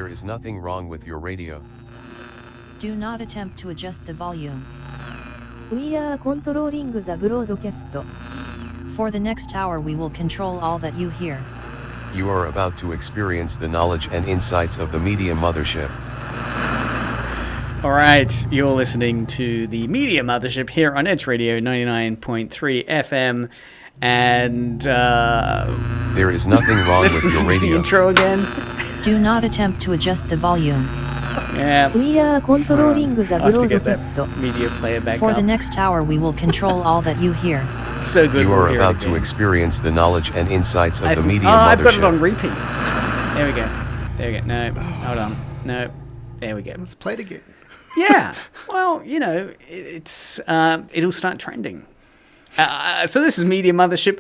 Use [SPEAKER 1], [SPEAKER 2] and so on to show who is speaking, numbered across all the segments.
[SPEAKER 1] There is nothing wrong with your radio.
[SPEAKER 2] Do not attempt to adjust the volume.
[SPEAKER 3] We are controlling the broadcast.
[SPEAKER 2] For the next hour we will control all that you hear.
[SPEAKER 1] You are about to experience the knowledge and insights of the Media Mothership.
[SPEAKER 4] All right, you're listening to the Media Mothership here on Edge Radio 99.3 FM, and
[SPEAKER 1] there is nothing wrong with your radio.
[SPEAKER 4] The intro again.
[SPEAKER 2] Do not attempt to adjust the volume.
[SPEAKER 4] Yeah.
[SPEAKER 3] We are controlling the
[SPEAKER 4] I'll have to get
[SPEAKER 3] broadcast.
[SPEAKER 4] that media player back
[SPEAKER 2] For
[SPEAKER 4] up.
[SPEAKER 2] the next hour we will control all that you hear.
[SPEAKER 4] So good.
[SPEAKER 1] You
[SPEAKER 4] we'll
[SPEAKER 1] are
[SPEAKER 4] hear
[SPEAKER 1] about
[SPEAKER 4] it
[SPEAKER 1] to
[SPEAKER 4] again.
[SPEAKER 1] experience the knowledge and insights of the Media
[SPEAKER 4] I've got
[SPEAKER 1] Mothership.
[SPEAKER 4] it on repeat. There we go. There we go. No, hold on. No, there we go.
[SPEAKER 5] Let's play it again.
[SPEAKER 4] Yeah. Well, you know, it'll start trending. So this is Media Mothership,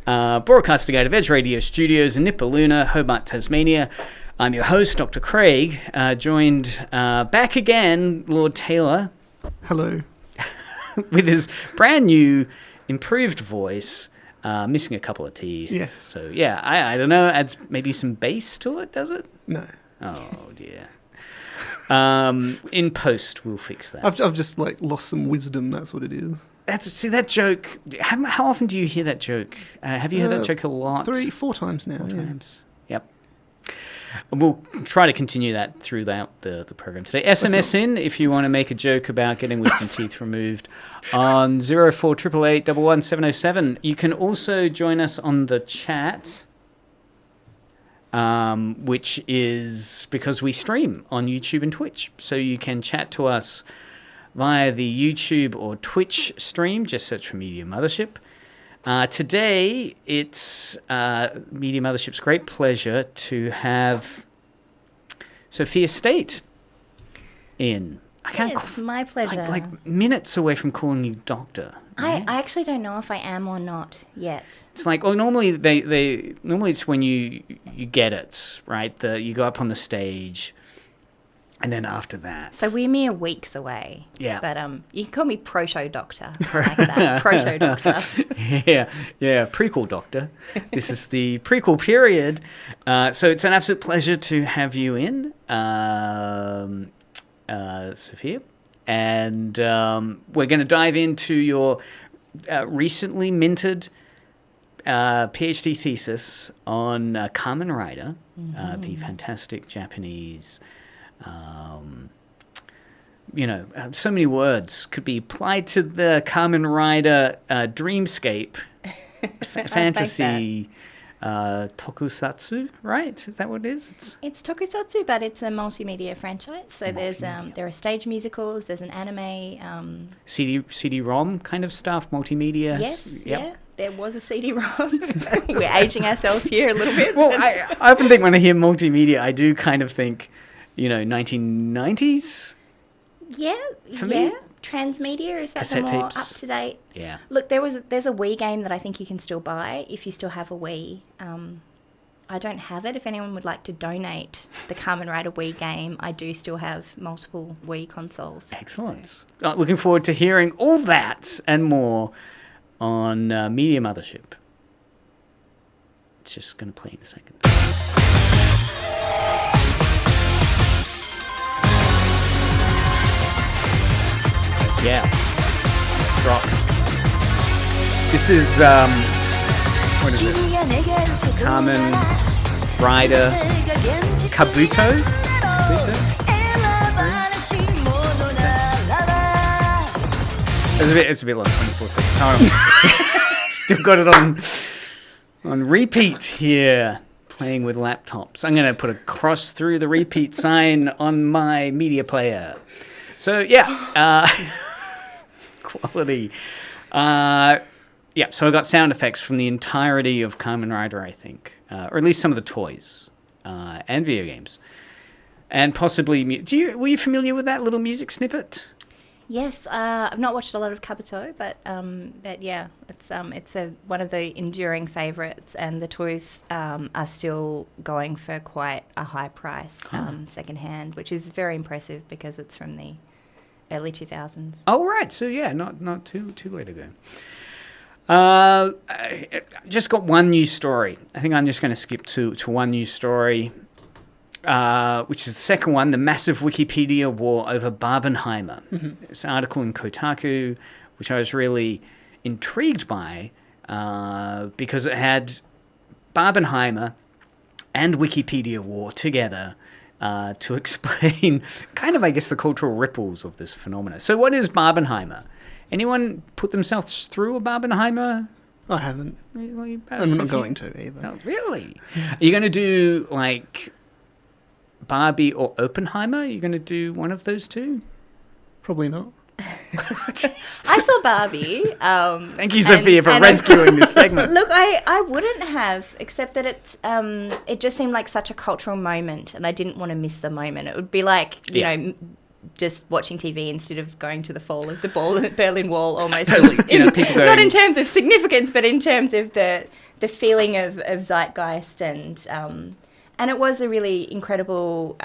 [SPEAKER 4] broadcasting out of Edge Radio Studios in Nipaluna, Hobart, Tasmania. I'm your host, Dr. Craig, joined back again, Lord Taylor.
[SPEAKER 5] Hello.
[SPEAKER 4] With his brand new, improved voice, missing a couple of teeth.
[SPEAKER 5] Yes.
[SPEAKER 4] So, yeah, I don't know, adds maybe some bass to it, does it?
[SPEAKER 5] No.
[SPEAKER 4] Oh, dear. In post, we'll fix that.
[SPEAKER 5] I've just lost some wisdom. That's what it is.
[SPEAKER 4] See that joke. How often do you hear that joke? Have you heard that joke a lot?
[SPEAKER 5] 3-4 times now.
[SPEAKER 4] 4
[SPEAKER 5] yeah.
[SPEAKER 4] times. Yep. We'll try to continue that throughout the program today. SMS in if you want to make a joke about getting wisdom teeth removed on 0488 11707. You can also join us on the chat, which is because we stream on YouTube and Twitch. So you can chat to us via the YouTube or Twitch stream. Just search for Media Mothership. Today, it's Media Mothership's great pleasure to have Sophia Staite in.
[SPEAKER 6] It's my pleasure.
[SPEAKER 4] I'm like minutes away from calling you doctor.
[SPEAKER 6] I actually don't know if I am or not yet.
[SPEAKER 4] It's like, well, normally normally it's when you get it, right? You go up on the stage, and then after that.
[SPEAKER 6] So we're mere weeks away.
[SPEAKER 4] Yeah.
[SPEAKER 6] But you can call me proto doctor. Like that. Proto doctor.
[SPEAKER 4] Yeah, prequel doctor. This is the prequel period. So it's an absolute pleasure to have you in, Sophia. And we're going to dive into your recently minted PhD thesis on Kamen Rider, the fantastic Japanese, so many words could be applied to the Kamen Rider dreamscape, fantasy, tokusatsu, right? Is that what it is?
[SPEAKER 6] It's tokusatsu, but it's a multimedia franchise. So there are stage musicals, there's an anime.
[SPEAKER 4] CD-ROM kind of stuff, multimedia.
[SPEAKER 6] Yes,
[SPEAKER 4] yep.
[SPEAKER 6] yeah. There was a CD-ROM. We're aging ourselves here a little bit.
[SPEAKER 4] Well, I often think when I hear multimedia, I do kind of think, 1990s.
[SPEAKER 6] Yeah,
[SPEAKER 4] For me?
[SPEAKER 6] Transmedia, is that
[SPEAKER 4] Cassette
[SPEAKER 6] the more
[SPEAKER 4] tapes.
[SPEAKER 6] up to date?
[SPEAKER 4] Yeah.
[SPEAKER 6] Look, there's a Wii game that I think you can still buy if you still have a Wii. I don't have it. If anyone would like to donate the Kamen Rider Wii game, I do still have multiple Wii consoles.
[SPEAKER 4] Excellent. Looking forward to hearing all that and more on Media Mothership. It's just going to play in a second. Yeah, rocks. This is, what is it? Kamen Rider Kabuto? It's a bit like 24 seconds. Hold on. Still got it on repeat here, playing with laptops. I'm going to put a cross through the repeat sign on my media player. So, yeah. Quality. So I got sound effects from the entirety of Kamen Rider, I think, or at least some of the toys and video games, and possibly. Were you familiar with that little music snippet?
[SPEAKER 6] Yes, I've not watched a lot of Kabuto, but yeah, it's one of the enduring favourites, and the toys are still going for quite a high price secondhand, which is very impressive because it's from the early 2000s.
[SPEAKER 4] Oh, right. So, yeah, not too late ago. I just got one news story. I think I'm just going to skip to one news story. which is the second one, the massive Wikipedia war over Barbenheimer. It's an article in Kotaku, which I was really intrigued by because it had Barbenheimer and Wikipedia war together to explain kind of, I guess, the cultural ripples of this phenomena. So what is Barbenheimer? Anyone put themselves through a Barbenheimer?
[SPEAKER 5] I haven't.
[SPEAKER 4] Really?
[SPEAKER 5] I'm not going to either.
[SPEAKER 4] Oh, really? Are you going to do, like, Barbie or Oppenheimer? Are you going to do one of those two?
[SPEAKER 5] Probably not.
[SPEAKER 6] I saw Barbie.
[SPEAKER 4] Thank you, Sophia, for rescuing this segment.
[SPEAKER 6] Look, I wouldn't have, except that it just seemed like such a cultural moment, and I didn't want to miss the moment. It would be like, you know, just watching TV instead of going to the fall of the Berlin Wall almost.
[SPEAKER 4] Totally. People going...
[SPEAKER 6] Not in terms of significance, but in terms of the feeling of zeitgeist, and it was a really incredible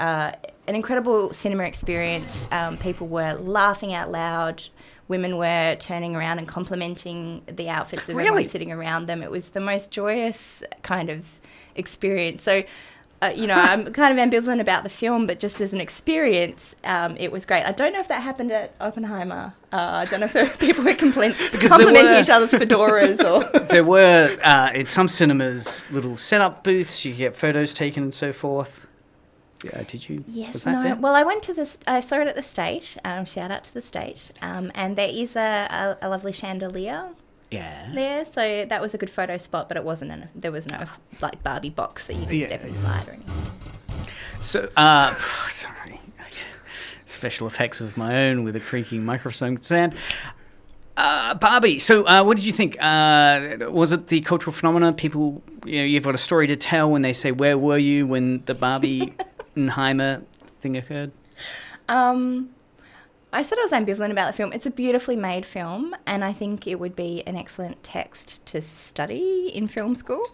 [SPEAKER 6] cinema experience. People were laughing out loud. Women were turning around and complimenting the outfits of everyone sitting around them. It was the most joyous kind of experience. So, I'm kind of ambivalent about the film, but just as an experience, it was great. I don't know if that happened at Oppenheimer. I don't know if people were complimenting each other's fedoras or...
[SPEAKER 4] There were, in some cinemas, little set-up booths. You could get photos taken and so forth. Did you?
[SPEAKER 6] Yes,
[SPEAKER 4] was that there?
[SPEAKER 6] Well, I saw it at the Staite. Shout out to the Staite. And there is a lovely chandelier.
[SPEAKER 4] Yeah.
[SPEAKER 6] There, so that was a good photo spot, but there was no like Barbie box that you could step inside or anything.
[SPEAKER 4] So, sorry, special effects of my own with a creaking microphone stand. Barbie. So, what did you think? Was it the cultural phenomenon? People, you've got a story to tell when they say, "Where were you when the Barbenheimer thing occurred?"
[SPEAKER 6] I said I was ambivalent about the film. It's a beautifully made film, and I think it would be an excellent text to study in film school.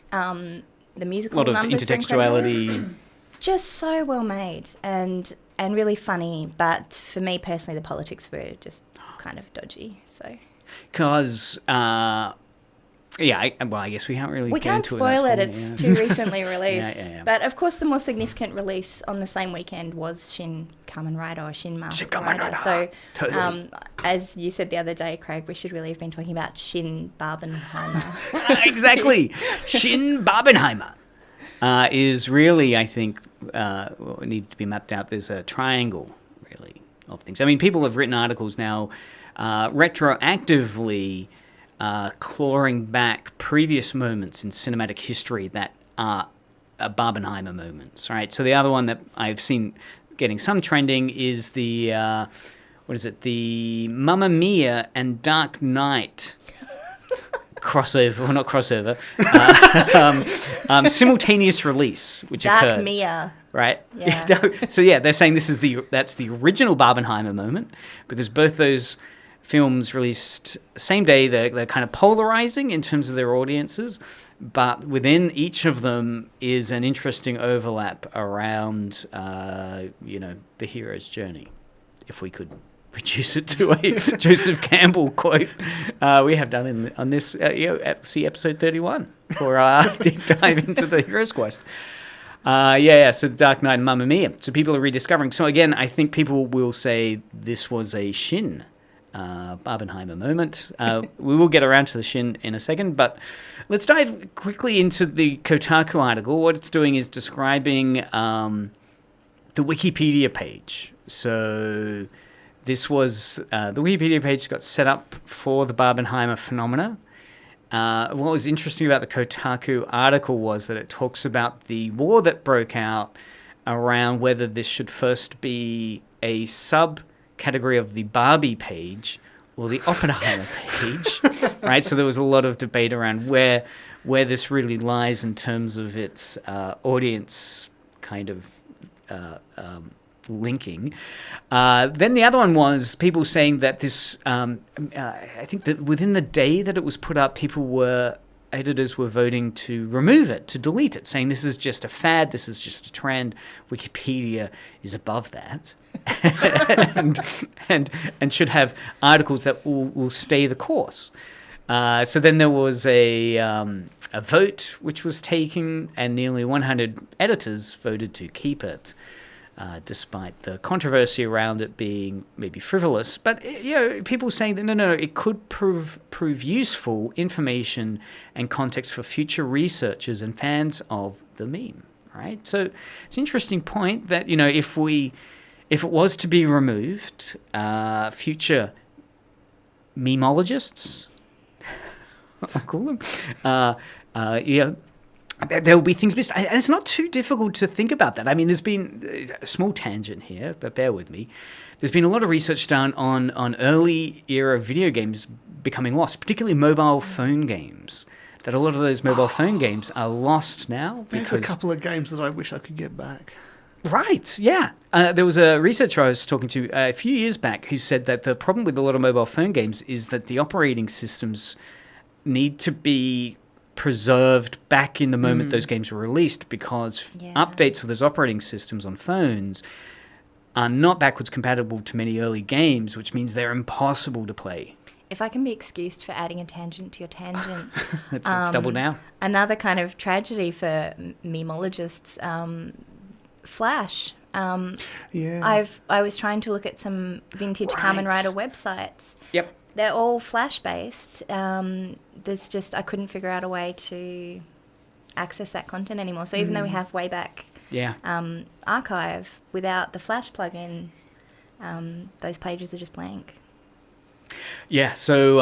[SPEAKER 6] The musical
[SPEAKER 4] numbers, a lot of intertextuality.
[SPEAKER 6] Just so well made and really funny. But for me personally, the politics were just kind of dodgy. So,
[SPEAKER 4] because I guess we can't really.
[SPEAKER 6] We can't spoil it. It's too recently released.
[SPEAKER 4] Yeah.
[SPEAKER 6] But of course, the more significant release on the same weekend was Shin Kamen Rider or Shin Master Rider. So,
[SPEAKER 4] totally.
[SPEAKER 6] As you said the other day, Craig, we should really have been talking about Shin Barbenheimer.
[SPEAKER 4] Exactly, Shin Barbenheimer is really, I think, what need to be mapped out. There's a triangle, really, of things. I mean, people have written articles now, retroactively. Clawing back previous moments in cinematic history that are Barbenheimer moments, right? So the other one that I've seen getting some trending is the, the Mamma Mia and Dark Knight crossover, well, not crossover, simultaneous release, which occurred.
[SPEAKER 6] Dark Mia.
[SPEAKER 4] Right?
[SPEAKER 6] Yeah.
[SPEAKER 4] So they're saying that's the original Barbenheimer moment, because both those films released same day. They're kind of polarizing in terms of their audiences, but within each of them is an interesting overlap around the hero's journey, if we could reduce it to a Joseph Campbell quote. We have done on this see episode 31 for our deep dive into the hero's quest. So Dark Knight and Mamma Mia. So people are rediscovering. So again, I think people will say this was a Shin Barbenheimer moment. We will get around to the Shin in a second, but let's dive quickly into the Kotaku article. What it's doing is describing the Wikipedia page. So this was the Wikipedia page got set up for the Barbenheimer phenomena. What was interesting about the Kotaku article was that it talks about the war that broke out around whether this should first be a subcategory of the Barbie page or the Oppenheimer page, right? So there was a lot of debate around where this really lies in terms of its audience kind of linking. Then the other one was people saying that this, I think that within the day that it was put up, editors were voting to remove it, to delete it, saying this is just a fad, this is just a trend. Wikipedia is above that, and should have articles that will stay the course. So then there was a a vote which was taken, and nearly 100 editors voted to keep it, despite the controversy around it being maybe frivolous. But people saying that no, it could prove useful information and context for future researchers and fans of the meme. Right, so it's an interesting point that if it was to be removed, future memologists, I'll call them, there will be things missed. And it's not too difficult to think about that. I mean, there's been a small tangent here, but bear with me. There's been a lot of research done on early era video games becoming lost, particularly mobile phone games. That a lot of those mobile phone games are lost now.
[SPEAKER 5] There's a couple of games that I wish I could get back.
[SPEAKER 4] Right, yeah. There was a researcher I was talking to a few years back who said that the problem with a lot of mobile phone games is that the operating systems need to be preserved back in the moment those games were released, because updates of those operating systems on phones are not backwards compatible to many early games, which means they're impossible to play.
[SPEAKER 6] If I can be excused for adding a tangent to your tangent.
[SPEAKER 4] Let's double down.
[SPEAKER 6] Another kind of tragedy for memologists, Flash. I was trying to look at some vintage Kamen Rider websites.
[SPEAKER 4] Yep.
[SPEAKER 6] They're all Flash-based. There's just, I couldn't figure out a way to access that content anymore. So even though we have way back archive, without the Flash plugin, those pages are just blank.
[SPEAKER 4] Yeah, so,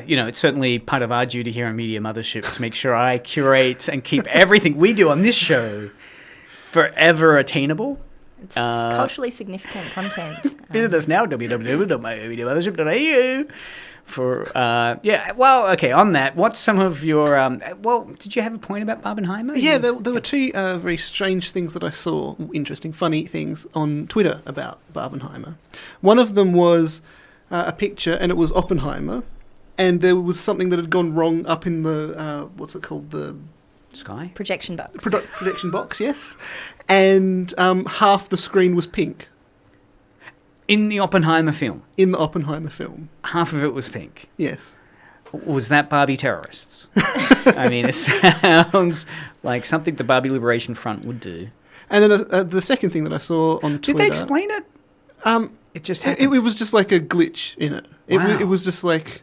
[SPEAKER 4] it's certainly part of our duty here on Media Mothership to make sure I curate and keep everything we do on this show forever attainable.
[SPEAKER 6] It's culturally significant content.
[SPEAKER 4] Visit us now, www.mediamothership.au. On that, what's some of your... did you have a point about Barbenheimer?
[SPEAKER 5] Yeah, there were two very strange things that I saw, interesting, funny things on Twitter about Barbenheimer. One of them was... a picture, and it was Oppenheimer, and there was something that had gone wrong up in the what's it called, the
[SPEAKER 4] sky
[SPEAKER 6] projection box.
[SPEAKER 5] Projection box, yes, and half the screen was pink.
[SPEAKER 4] In the Oppenheimer film.
[SPEAKER 5] In the Oppenheimer film,
[SPEAKER 4] half of it was pink.
[SPEAKER 5] Yes.
[SPEAKER 4] Was that Barbie terrorists? I mean, it sounds like something the Barbie Liberation Front would do. And
[SPEAKER 5] then the second thing that I saw on Twitter.
[SPEAKER 4] Did they explain it? It just happened.
[SPEAKER 5] It was just like a glitch in it.
[SPEAKER 4] Wow.
[SPEAKER 5] It was just like,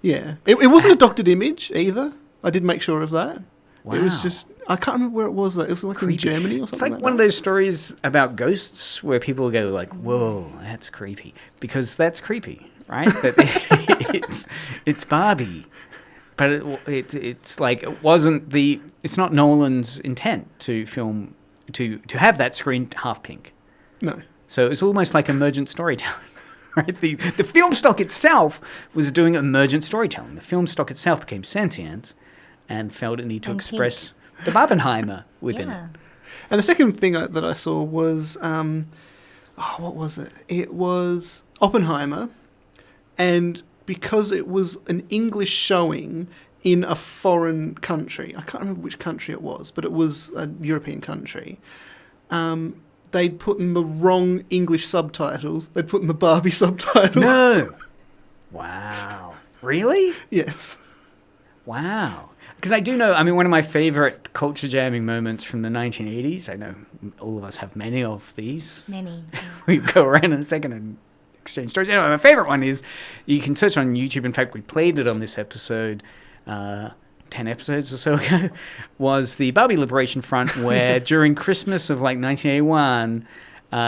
[SPEAKER 5] yeah. It wasn't a doctored image either. I did make sure of that. Wow. It was just, I can't remember where it was. It was like in Germany or something. It's like
[SPEAKER 4] one of those stories about ghosts where people go like, whoa, that's creepy. Because that's creepy, right? That it's Barbie. But it's like, it's not Nolan's intent to film, to have that screen half pink.
[SPEAKER 5] No.
[SPEAKER 4] So it's almost like emergent storytelling, right? The film stock itself was doing emergent storytelling. The film stock itself became sentient and felt a need to express the Barbenheimer within it.
[SPEAKER 5] And the second thing that I saw was, what was it? It was Oppenheimer, and because it was an English showing in a foreign country, I can't remember which country it was, but it was a European country, they'd put in the wrong English subtitles. They'd put in the Barbie subtitles.
[SPEAKER 4] No. Wow. Really?
[SPEAKER 5] Yes.
[SPEAKER 4] Wow. Because I do know, I mean, one of my favorite culture jamming moments from the 1980s, I know all of us have many of these.
[SPEAKER 6] Many.
[SPEAKER 4] We go around in a second and exchange stories. Anyway, my favorite one is, you can search on YouTube. In fact, we played it on this episode 10 episodes or so ago, was the Barbie Liberation Front, where during Christmas of like 1981,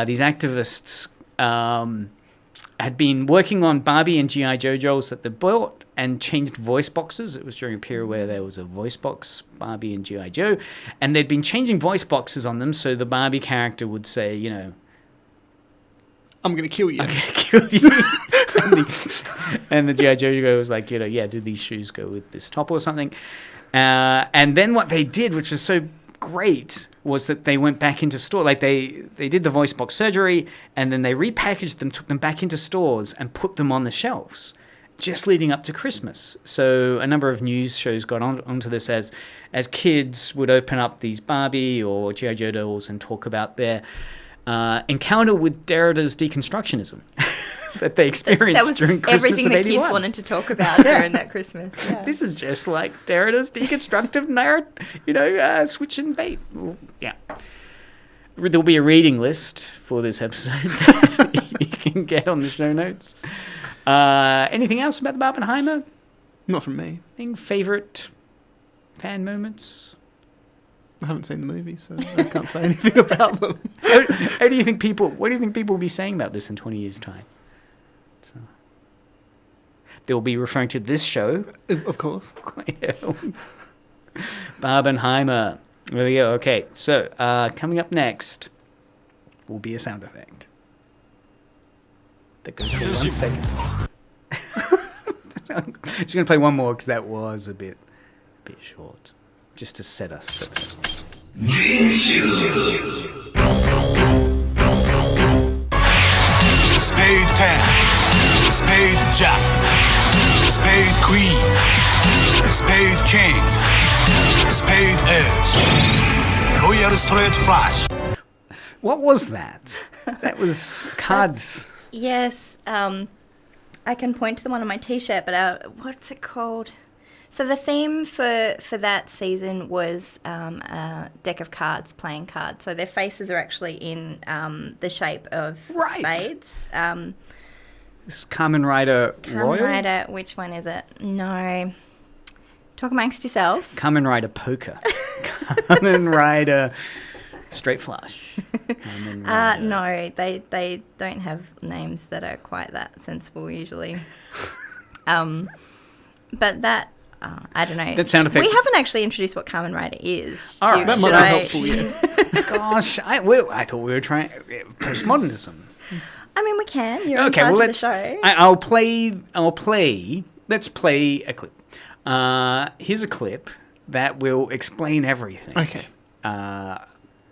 [SPEAKER 4] these activists had been working on Barbie and G.I. Joe dolls that they bought and changed voice boxes. It was during a period where there was a voice box, Barbie and G.I. Joe, and they'd been changing voice boxes on them, so the Barbie character would say,
[SPEAKER 5] I'm going to kill you.
[SPEAKER 4] I'm going to kill you. and the G.I. Joe was like, do these shoes go with this top or something? And then what they did, which was so great, was that they went back into store. Like they did the voice box surgery, and then they repackaged them, took them back into stores, and put them on the shelves, just leading up to Christmas. So a number of news shows got onto this as kids would open up these Barbie or G.I. Joe dolls and talk about their encounter with Derrida's deconstructionism that they experienced during Christmas
[SPEAKER 6] everything
[SPEAKER 4] of
[SPEAKER 6] the
[SPEAKER 4] 81.
[SPEAKER 6] kids wanted to talk about during that Christmas. Yeah.
[SPEAKER 4] This is just like Derrida's deconstructive switch and bait. Well, yeah. There'll be a reading list for this episode that you can get on the show notes. Anything else about the Barbenheimer?
[SPEAKER 5] Not from me.
[SPEAKER 4] Any favourite fan moments?
[SPEAKER 5] I haven't seen the movie, so I can't say anything about them.
[SPEAKER 4] What do you think people will be saying about this in 20 years' time? So, they'll be referring to this show.
[SPEAKER 5] Of course.
[SPEAKER 4] Barbenheimer. There we go. Okay, so coming up next will be a sound effect that goes for 1 second. Just going to play one more because that was a bit short, just to set us.
[SPEAKER 7] Spade 10, Spade Jack, Spade Queen, Spade King, Spade Ace, Royal Straight Flush.
[SPEAKER 4] What was that? That was cards.
[SPEAKER 6] Yes, I can point to the one on my T-shirt, but what's it called? So the theme for that season was a deck of cards, playing cards. So their faces are actually in the shape of spades.
[SPEAKER 4] This Kamen Rider Royal?
[SPEAKER 6] Kamen Rider, which one is it? No. Talk amongst yourselves.
[SPEAKER 4] Kamen Rider Poker. Kamen Rider Straight Flush.
[SPEAKER 6] No, they don't have names that are quite that sensible usually. But that, I don't know.
[SPEAKER 4] That sound effect.
[SPEAKER 6] We haven't actually introduced what Kamen Rider is.
[SPEAKER 4] All right, that might be helpful.
[SPEAKER 6] Yes.
[SPEAKER 4] Gosh, I thought we were trying postmodernism.
[SPEAKER 6] I mean, we can. You're
[SPEAKER 4] Okay,
[SPEAKER 6] in charge
[SPEAKER 4] well,
[SPEAKER 6] of the show.
[SPEAKER 4] I'll play. Let's play a clip. Here's a clip that will explain everything.
[SPEAKER 5] Okay.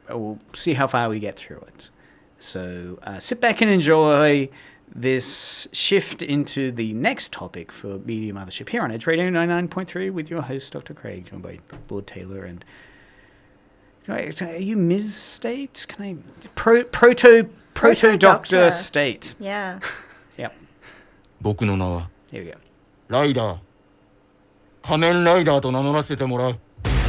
[SPEAKER 4] We'll see how far we get through it. So sit back and enjoy this shift into the next topic for Media Mothership here on Edge Radio 99.3 with your host, Dr. Craig, joined by Lord Taylor. And are you Ms. Staite? Can I... Proto Doctor Staite.
[SPEAKER 6] Yeah.
[SPEAKER 4] Yep.
[SPEAKER 8] 僕の名は
[SPEAKER 4] Here we go.
[SPEAKER 8] ライダー仮面ライダーと名乗らせてもらう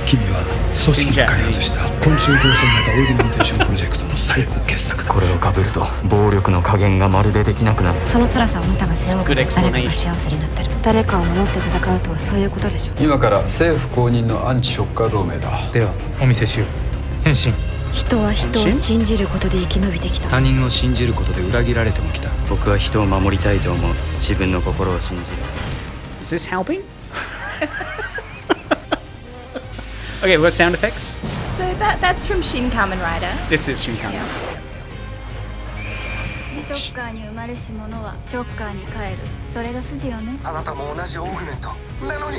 [SPEAKER 9] 君は組織が開発した昆虫合成型オーグメンテーションプロジェクトの最高傑作だ。
[SPEAKER 8] これをかぶると暴力の加減がまるでできなくなる
[SPEAKER 10] その辛さをあなたが背負うことで誰かが幸せになってる。誰かを守って戦うとはそういうことでしょ。
[SPEAKER 9] 今から政府公認のアンチショッカー同盟だ。ではお見せしよう。変身。
[SPEAKER 10] 人は人を信じることで生き延びてきた。
[SPEAKER 9] 他人を信じることで裏切られてもきた。
[SPEAKER 8] 僕は人を守りたいと思う自分の心を信じる
[SPEAKER 4] Is this helping? Okay, what sound effects?
[SPEAKER 6] So that's from Shin Kamen Rider.
[SPEAKER 4] This is Shin Kamen Rider.
[SPEAKER 10] ショッカーに生まれし者はショッカーに帰る。それが筋よね。
[SPEAKER 7] あなたも同じオーグメントなのに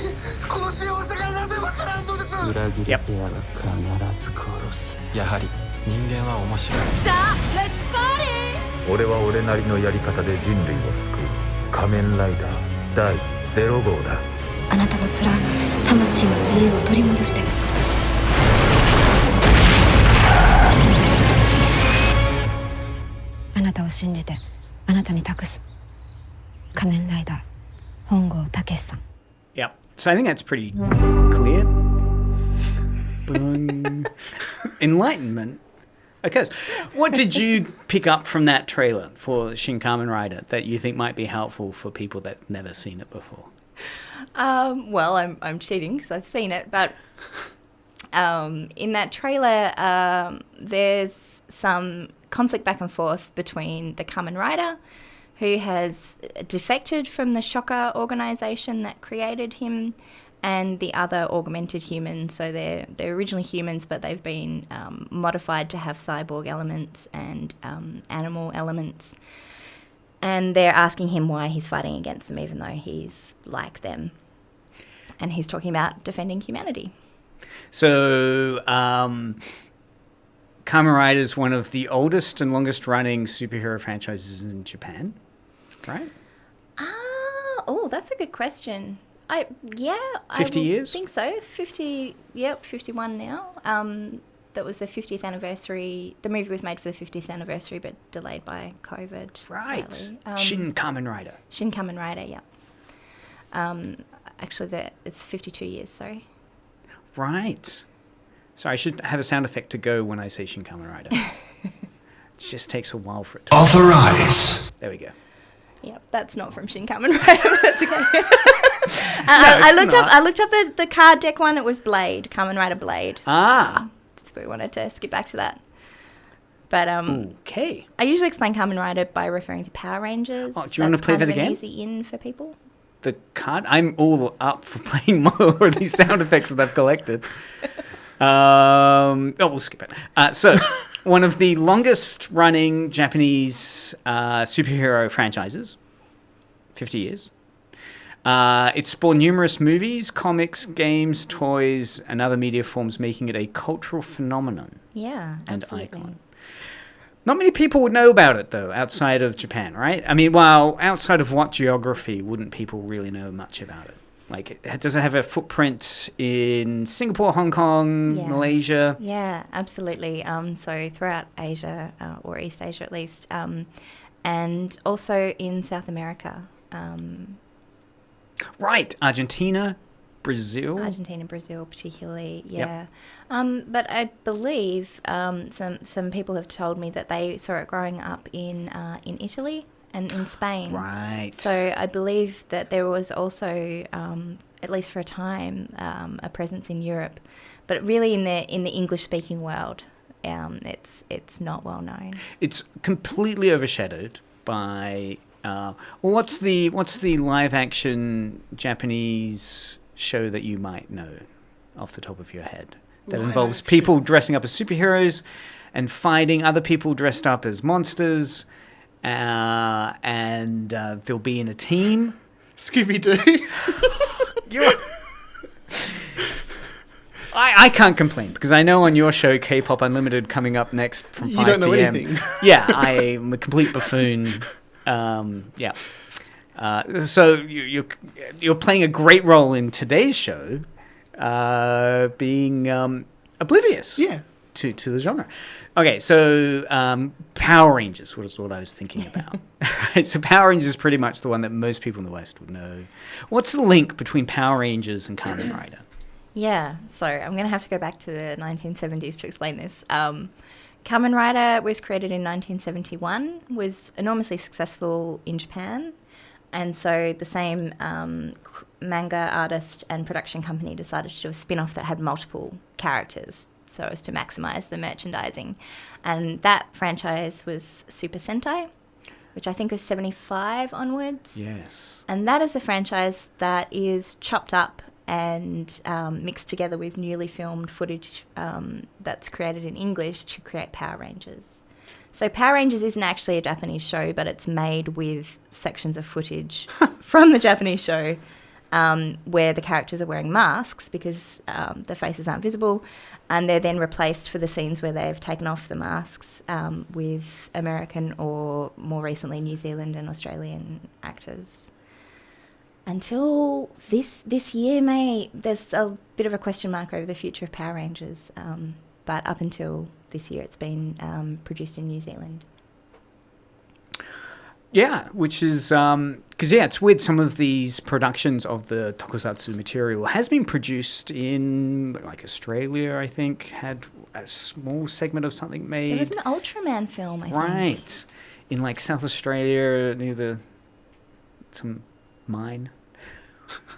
[SPEAKER 7] この幸せがなぜわからんのです。
[SPEAKER 8] 裏切り手は必ず殺す
[SPEAKER 9] やはり人間は面白い。
[SPEAKER 10] さあ、レッツパーティー。
[SPEAKER 11] 俺は俺なりのやり方で人類を救う仮面ライダー第0号だ。
[SPEAKER 10] あなたのプラン、魂の自由を取り戻して。あなたを信じて、あなたに託す。仮面ライダー、本郷武さん。
[SPEAKER 4] Yep. So I think that's pretty clear. Boom. Enlightenment. Okay. So what did you pick up from that trailer for Shin Kamen Rider that you think might be helpful for people that've never seen it before?
[SPEAKER 6] Well, I'm cheating because I've seen it, but in that trailer, there's some conflict back and forth between the Kamen Rider, who has defected from the Shocker organization that created him, and the other augmented humans. So they're originally humans, but they've been modified to have cyborg elements and animal elements. And they're asking him why he's fighting against them, even though he's like them. And he's talking about defending humanity.
[SPEAKER 4] So, Kamen Rider is one of the oldest and longest running superhero franchises in Japan, right?
[SPEAKER 6] Oh, that's a good question. 50
[SPEAKER 4] years?
[SPEAKER 6] I think so. 50, yep, 51 now. that was the 50th anniversary. The movie was made for the 50th anniversary, but delayed by COVID.
[SPEAKER 4] Right.
[SPEAKER 6] Sadly.
[SPEAKER 4] Shin Kamen Rider.
[SPEAKER 6] Shin Kamen Rider, yeah. Actually, it's 52 years, sorry.
[SPEAKER 4] Right. So I should have a sound effect to go when I say Shin Kamen Rider. It just takes a while for it to...
[SPEAKER 9] Authorize.
[SPEAKER 4] There we go.
[SPEAKER 6] Yep, that's not from Shin Kamen Rider, but that's okay. I looked up the card deck one. It was Blade, Kamen Rider Blade.
[SPEAKER 4] Ah.
[SPEAKER 6] So we wanted to skip back to that. But
[SPEAKER 4] okay.
[SPEAKER 6] I usually explain Kamen Rider by referring to Power Rangers.
[SPEAKER 4] Oh, do you want to play that again?
[SPEAKER 6] That's kind of an easy in for people.
[SPEAKER 4] The card? I'm all up for playing more of these sound effects that I've collected. We'll skip it. So, one of the longest running Japanese superhero franchises, 50 years. It spawned numerous movies, comics, games, toys, and other media forms, making it a cultural phenomenon.
[SPEAKER 6] Yeah,
[SPEAKER 4] and
[SPEAKER 6] absolutely.
[SPEAKER 4] icon. Not many people would know about it, though, outside of Japan, right? I mean, well, outside of what geography wouldn't people really know much about it? Like, does it have a footprint in Singapore, Hong Kong, Malaysia?
[SPEAKER 6] Yeah, absolutely. So throughout Asia, or East Asia at least, and also in South America.
[SPEAKER 4] Right, Argentina, Brazil
[SPEAKER 6] particularly, yeah. Yep. But I believe some people have told me that they saw it growing up in Italy and in Spain.
[SPEAKER 4] Right.
[SPEAKER 6] So I believe that there was also, at least for a time, a presence in Europe, but really in the English-speaking world, it's not well known.
[SPEAKER 4] It's completely overshadowed by. What's the live action Japanese show that you might know off the top of your head that involves people dressing up as superheroes and fighting other people dressed up as monsters, and they'll be in a team?
[SPEAKER 5] Scooby-Doo.
[SPEAKER 4] I can't complain because I know on your show K-Pop Unlimited coming up next from 5 p.m.
[SPEAKER 5] You don't know anything.
[SPEAKER 4] Yeah, I'm a complete buffoon. So you're playing a great role in today's show, being oblivious to the genre. Okay, so Power Rangers was what I was thinking about. Right, so Power Rangers is pretty much the one that most people in the West would know. What's the link between Power Rangers and Kamen Rider?
[SPEAKER 6] Yeah, so I'm going to have to go back to the 1970s to explain this. Kamen Rider was created in 1971, was enormously successful in Japan, and so the same manga artist and production company decided to do a spin-off that had multiple characters so as to maximise the merchandising. And that franchise was Super Sentai, which I think was 75 onwards.
[SPEAKER 4] Yes.
[SPEAKER 6] And that is a franchise that is chopped up and mixed together with newly filmed footage that's created in English to create Power Rangers. So Power Rangers isn't actually a Japanese show, but it's made with sections of footage from the Japanese show where the characters are wearing masks because the faces aren't visible, and they're then replaced for the scenes where they've taken off the masks with American or more recently New Zealand and Australian actors. Until this year, there's a bit of a question mark over the future of Power Rangers, but up until this year it's been produced in New Zealand.
[SPEAKER 4] Yeah, which is because it's weird. Some of these productions of the tokusatsu material has been produced in like Australia. I think had a small segment of something made.
[SPEAKER 6] There was an Ultraman film, I think.
[SPEAKER 4] Right, in like South Australia near some mine.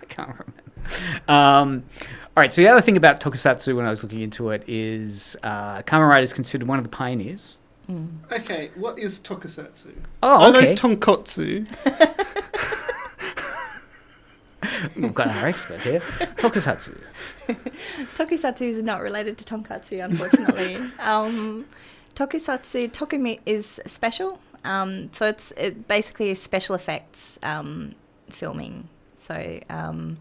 [SPEAKER 4] I can't remember. All right, so the other thing about tokusatsu when I was looking into it is Kamen Rider is considered one of the pioneers.
[SPEAKER 5] Okay, what is tokusatsu?
[SPEAKER 4] Oh, okay.
[SPEAKER 5] I know tonkotsu.
[SPEAKER 4] We've got our expert here. Tokusatsu.
[SPEAKER 6] Tokusatsu is not related to tonkatsu, unfortunately. Tokusatsu, Tokumi is special. So it's basically special effects filming. So, and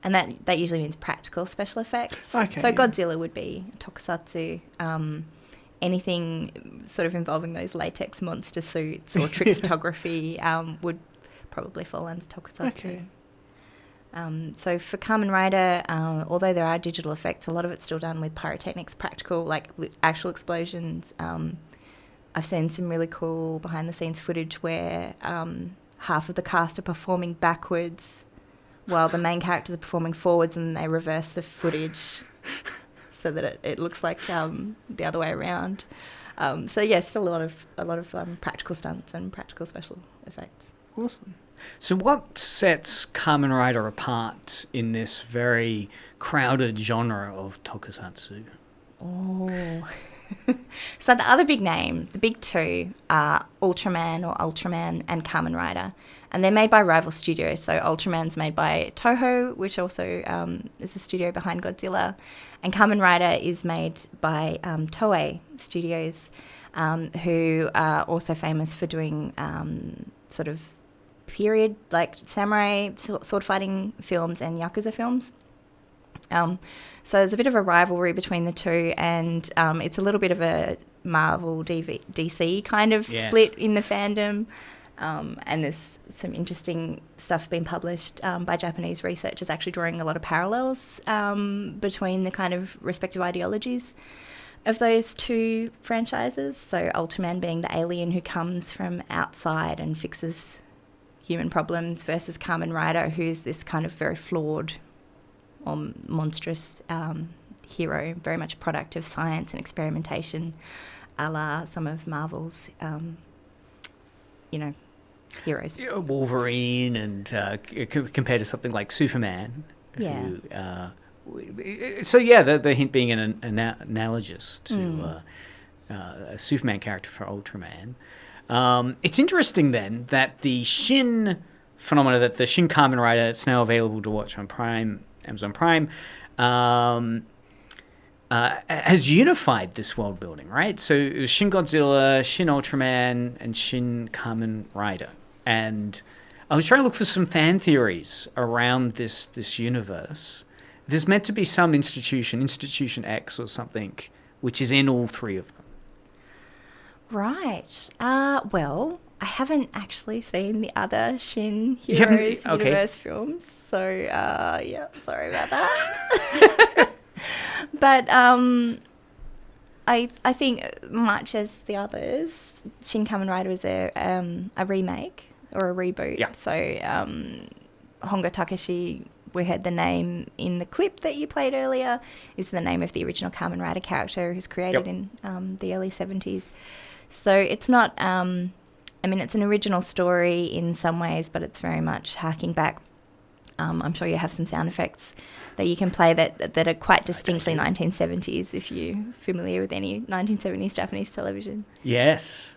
[SPEAKER 6] that usually means practical special effects.
[SPEAKER 5] Okay,
[SPEAKER 6] so Godzilla would be tokusatsu. Anything sort of involving those latex monster suits or trick photography would probably fall under tokusatsu.
[SPEAKER 5] Okay.
[SPEAKER 6] So for Kamen Rider, although there are digital effects, a lot of it's still done with pyrotechnics, practical, like actual explosions. I've seen some really cool behind-the-scenes footage where half of the cast are performing backwards while the main characters are performing forwards, and they reverse the footage so that it looks like the other way around. So yeah, still a lot of practical stunts and practical special effects.
[SPEAKER 5] Awesome.
[SPEAKER 4] So what sets Kamen Rider apart in this very crowded genre of tokusatsu?
[SPEAKER 6] Oh. So the other big name, the big two, are Ultraman and Kamen Rider. And they're made by rival studios. So Ultraman's made by Toho, which also is the studio behind Godzilla. And Kamen Rider is made by Toei Studios, who are also famous for doing sort of period, like samurai sword fighting films and Yakuza films. So there's a bit of a rivalry between the two, and it's a little bit of a Marvel DC kind of split in the fandom. And there's some interesting stuff being published by Japanese researchers actually drawing a lot of parallels between the kind of respective ideologies of those two franchises. So Ultraman being the alien who comes from outside and fixes human problems, versus Kamen Rider, who's this kind of very flawed or monstrous hero, very much a product of science and experimentation, a la some of Marvel's, heroes.
[SPEAKER 4] Wolverine, and compared to something like Superman.
[SPEAKER 6] Yeah.
[SPEAKER 4] The hint being an analogous to a Superman character for Ultraman. It's interesting then that the Shin phenomena, that the Shin Kamen Rider, it's now available to watch on Amazon Prime, has unified this world building, right? So it was Shin Godzilla, Shin Ultraman, and Shin Kamen Rider. And I was trying to look for some fan theories around this universe. There's meant to be some Institution X or something, which is in all three of them.
[SPEAKER 6] Right. Well, I haven't actually seen the other Shin Heroes universe films, so sorry about that. But I think, much as the others, Shin Kamen Rider is a remake or a reboot.
[SPEAKER 4] Yeah.
[SPEAKER 6] So Hongo Takeshi, we heard the name in the clip that you played earlier, is the name of the original Kamen Rider character who's created in the early 70s. So it's not, it's an original story in some ways, but it's very much harking back. I'm sure you have some sound effects that you can play that are quite distinctly 1970s, if you're familiar with any 1970s Japanese television.
[SPEAKER 4] Yes.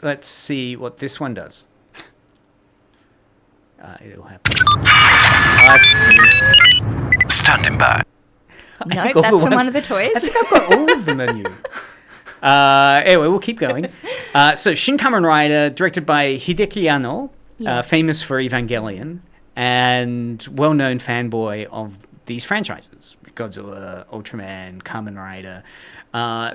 [SPEAKER 4] Let's see what this one does. It'll happen.
[SPEAKER 7] Standing by.
[SPEAKER 6] No, that's from one of the toys.
[SPEAKER 4] I think I've got all of them on you. Anyway, we'll keep going. So Shin Kamen Rider, directed by Hideki Anno, famous for Evangelion, and well-known fanboy of these franchises, Godzilla, Ultraman, Kamen Rider.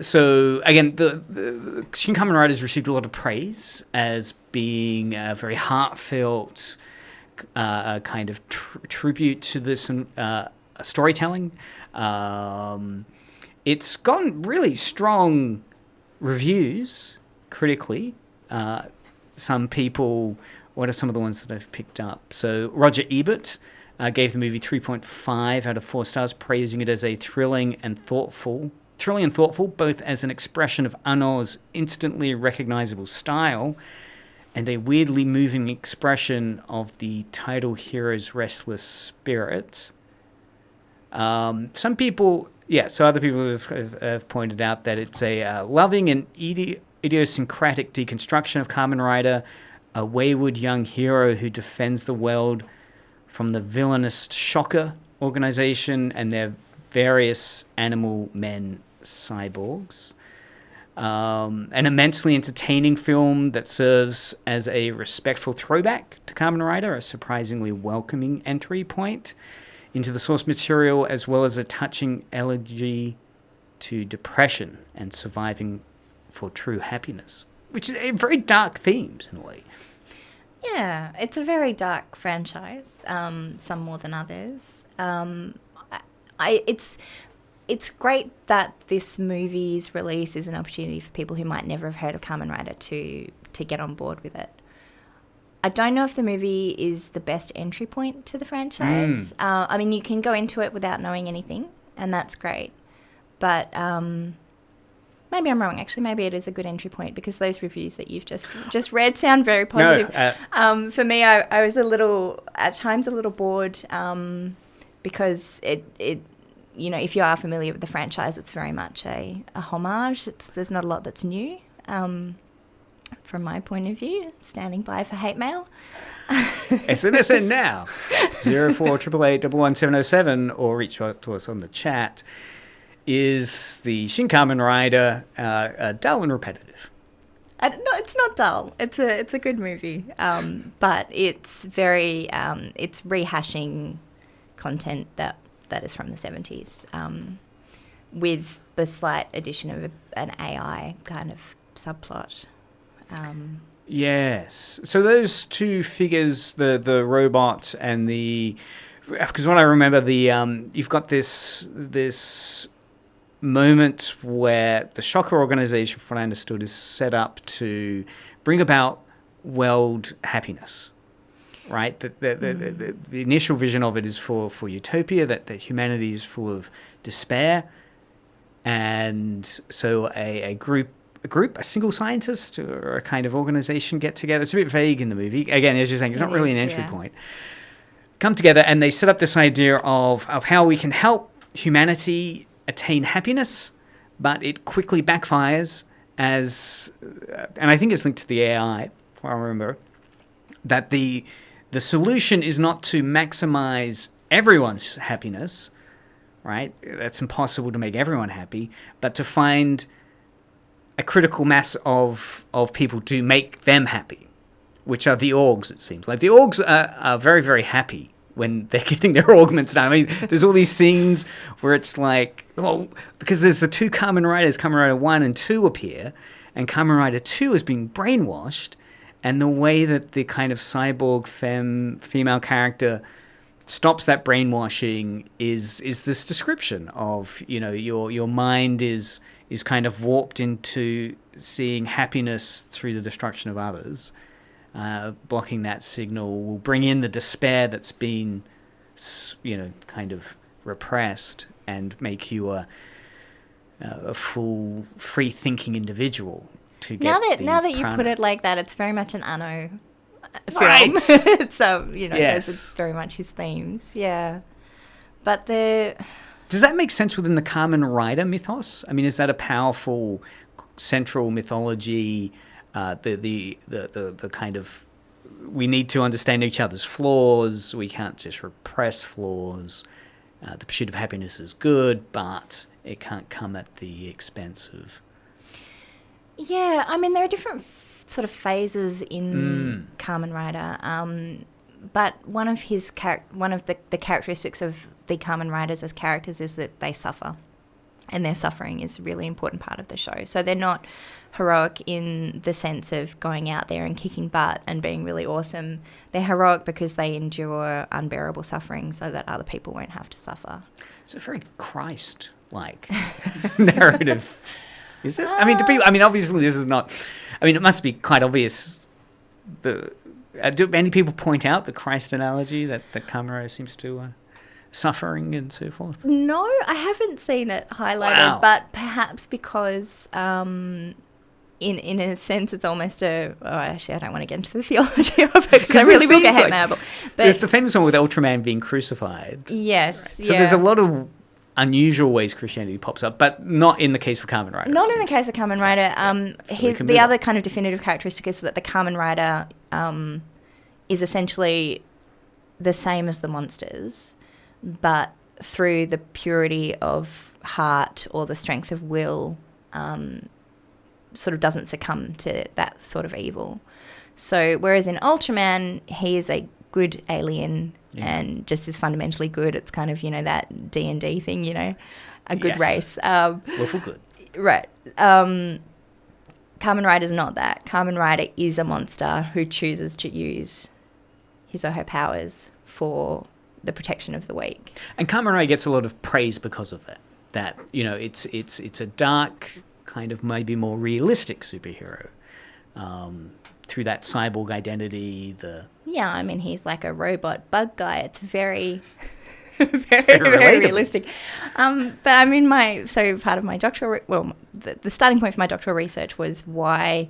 [SPEAKER 4] So again, the Shin Kamen Rider has received a lot of praise as being a very heartfelt kind of tribute to this storytelling. It's gotten really strong reviews critically. Some people, what are some of the ones that I've picked up? So Roger Ebert gave the movie 3.5 out of 4 stars, praising it as a thrilling and thoughtful, both as an expression of Anno's instantly recognizable style and a weirdly moving expression of the title hero's restless spirit. Some people, so other people have pointed out that it's a loving and idiosyncratic deconstruction of Kamen Rider, a wayward young hero who defends the world from the villainous Shocker organization and their various animal men cyborgs. An immensely entertaining film that serves as a respectful throwback to Kamen Rider, a surprisingly welcoming entry point into the source material, as well as a touching elegy to depression and surviving for true happiness, which is very dark themes in a way.
[SPEAKER 6] Yeah, it's a very dark franchise, some more than others. It's great that this movie's release is an opportunity for people who might never have heard of Kamen Rider to get on board with it. I don't know if the movie is the best entry point to the franchise. I mean, you can go into it without knowing anything, and that's great. But maybe I'm wrong. Actually, maybe it is a good entry point because those reviews that you've just read sound very positive. No, for me, I was at times a little bored because it you know, if you are familiar with the franchise, it's very much a homage. There's not a lot that's new. From my point of view, standing by for hate mail.
[SPEAKER 4] SMS in now, 0488881107, or reach out to us on the chat. Is the Shin Kamen Rider dull and repetitive?
[SPEAKER 6] No, it's not dull. It's a good movie, but it's very it's rehashing content that is from the 70s, with the slight addition of an AI kind of subplot.
[SPEAKER 4] Yes. So those two figures, the robot and because what I remember, you've got this moment where the Shocker organization, from what I understood, is set up to bring about world happiness. Right, the initial vision of it is for utopia, that humanity is full of despair, and so a single scientist or a kind of organization get together. It's a bit vague in the movie. Again, as you're saying, it's not really an entry point. Come together and they set up this idea of how we can help humanity attain happiness, but it quickly backfires and I think it's linked to the AI, if I remember, that the solution is not to maximize everyone's happiness, right? That's impossible to make everyone happy, but to find a critical mass of people to make them happy, which are the orgs, it seems. Like the orgs are very, very happy when they're getting their augments done. I mean, there's all these scenes where it's like, well, because there's the two Kamen Riders, Kamen Rider 1 and 2 appear, and Kamen Rider 2 is being brainwashed, and the way that the kind of cyborg female character stops that brainwashing is this description of, you know, your mind is kind of warped into seeing happiness through the destruction of others. Blocking that signal will bring in the despair that's been, you know, kind of repressed, and make you a full, free-thinking individual.
[SPEAKER 6] Now that you put it like that, it's very much an Anno film.
[SPEAKER 4] Right.
[SPEAKER 6] So, you know,
[SPEAKER 4] yes.
[SPEAKER 6] those are very much his themes. Yeah. But
[SPEAKER 4] does that make sense within the Kamen Rider mythos? I mean, is that a powerful central mythology? The kind of, we need to understand each other's flaws. We can't just repress flaws. The pursuit of happiness is good, but it can't come at the expense of.
[SPEAKER 6] Yeah, I mean, there are different sort of phases in Kamen Rider, but one of the characteristics of the Kamen Riders as characters is that they suffer, and their suffering is a really important part of the show. So they're not heroic in the sense of going out there and kicking butt and being really awesome. They're heroic because they endure unbearable suffering so that other people won't have to suffer.
[SPEAKER 4] It's a very Christ-like narrative. Is it? I mean, obviously this is not. I mean, it must be quite obvious. Do many people point out the Christ analogy that Kamen Rider seems to suffering and so forth?
[SPEAKER 6] No, I haven't seen it highlighted, but perhaps because, in a sense, it's almost actually, I don't want to get into the theology of it because I really will get hate mail. But
[SPEAKER 4] there's the famous one with Ultraman being crucified.
[SPEAKER 6] Yes.
[SPEAKER 4] Right? So there's a lot of unusual ways Christianity pops up, but not in the case of Kamen Rider.
[SPEAKER 6] Not in the case of Kamen Rider. The other kind of definitive characteristic is that the Kamen Rider is essentially the same as the monsters, but through the purity of heart or the strength of will, sort of doesn't succumb to that sort of evil. So whereas in Ultraman, he is a good alien and just is fundamentally good. It's kind of, you know, that D&D thing, you know, a good race.
[SPEAKER 4] Willful good.
[SPEAKER 6] Right. Kamen Rider's not that. Kamen Rider is a monster who chooses to use his or her powers for the protection of the weak.
[SPEAKER 4] And Kamen Rider gets a lot of praise because of that. That, you know, it's a dark, kind of maybe more realistic superhero. Through that cyborg identity,
[SPEAKER 6] Yeah, I mean, he's like a robot bug guy. It's very... very realistic. But I mean, part of my doctoral, the starting point for my doctoral research was why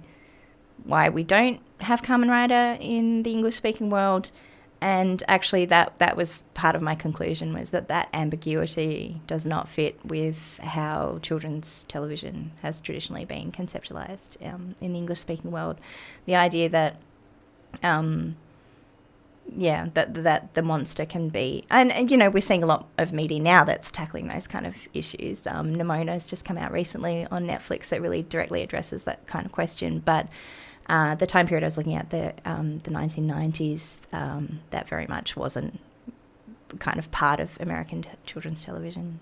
[SPEAKER 6] we don't have Kamen Rider in the English-speaking world, and actually that was part of my conclusion, was that ambiguity does not fit with how children's television has traditionally been conceptualized in the English-speaking world. The idea that that the monster can be, and you know, we're seeing a lot of media now that's tackling those kind of issues. Nemona's just come out recently on Netflix that really directly addresses that kind of question. But the time period I was looking at, the 1990s, that very much wasn't kind of part of American children's television.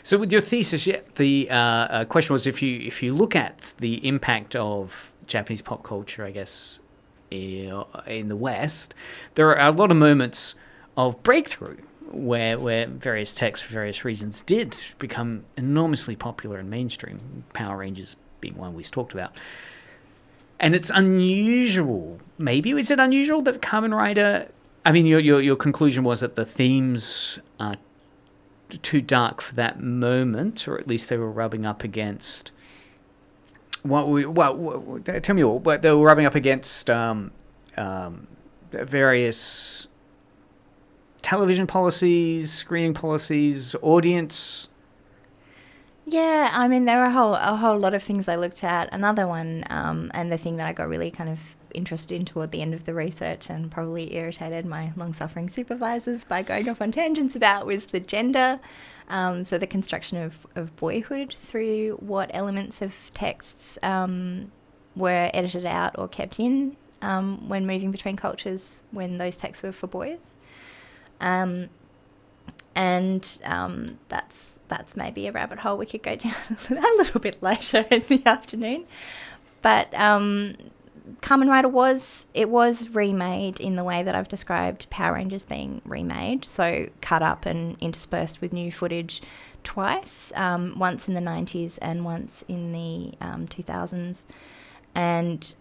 [SPEAKER 4] So with your thesis, the question was, if you look at the impact of Japanese pop culture, I guess, in the West, there are a lot of moments of breakthrough where various texts, for various reasons, did become enormously popular and mainstream, Power Rangers being one we talked about. And it's unusual, maybe, is it unusual that Kamen Rider, I mean, your conclusion was that the themes are too dark for that moment, or at least they were rubbing up against... tell me what they were rubbing up against various television policies, screening policies, audience.
[SPEAKER 6] Yeah, I mean, there were a whole lot of things I looked at. Another one, and the thing that I got really kind of interested in toward the end of the research and probably irritated my long-suffering supervisors by going off on tangents about, was the gender. So the construction of boyhood through what elements of texts were edited out or kept in when moving between cultures when those texts were for boys. And that's maybe a rabbit hole we could go down a little bit later in the afternoon. But Kamen Rider was remade in the way that I've described Power Rangers being remade, so cut up and interspersed with new footage twice, once in the 90s and once in the 2000s. And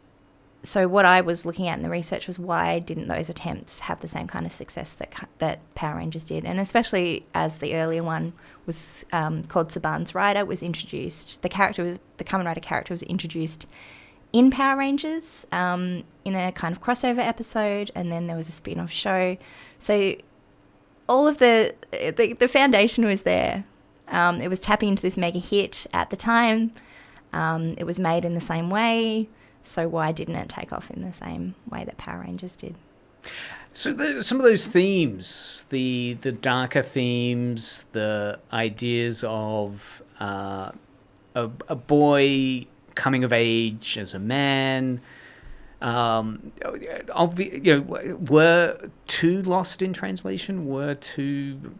[SPEAKER 6] so what I was looking at in the research was, why didn't those attempts have the same kind of success that Power Rangers did? And especially as the earlier one was called Saban's Rider, was introduced, the Kamen Rider character was introduced in Power Rangers in a kind of crossover episode, and then there was a spin-off show. So all of the foundation was there. It was tapping into this mega hit at the time. It was made in the same way. So why didn't it take off in the same way that Power Rangers did?
[SPEAKER 4] So some of those themes, the darker themes, the ideas of a boy coming of age as a man, were too lost in translation, were too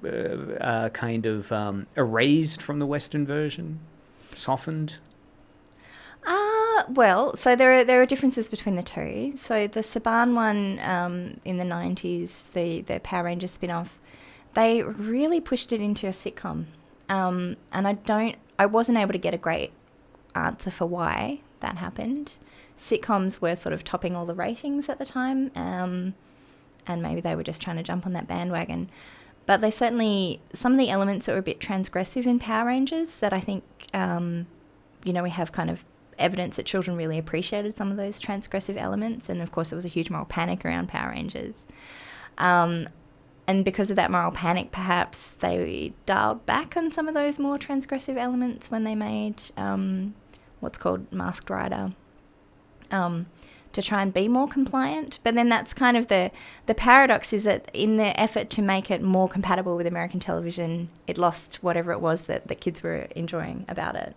[SPEAKER 4] kind of erased from the Western version, softened?
[SPEAKER 6] Well, so there are differences between the two. So the Saban one in the 90s, the Power Rangers spin-off, they really pushed it into a sitcom. And I wasn't able to get a great answer for why that happened. Sitcoms were sort of topping all the ratings at the time, and maybe they were just trying to jump on that bandwagon. But they certainly, some of the elements that were a bit transgressive in Power Rangers that I think, we have kind of evidence that children really appreciated some of those transgressive elements. And of course, there was a huge moral panic around Power Rangers. And because of that moral panic, perhaps they dialed back on some of those more transgressive elements when they made what's called Masked Rider, to try and be more compliant. But then that's kind of the paradox, is that in the effort to make it more compatible with American television, it lost whatever it was that the kids were enjoying about it.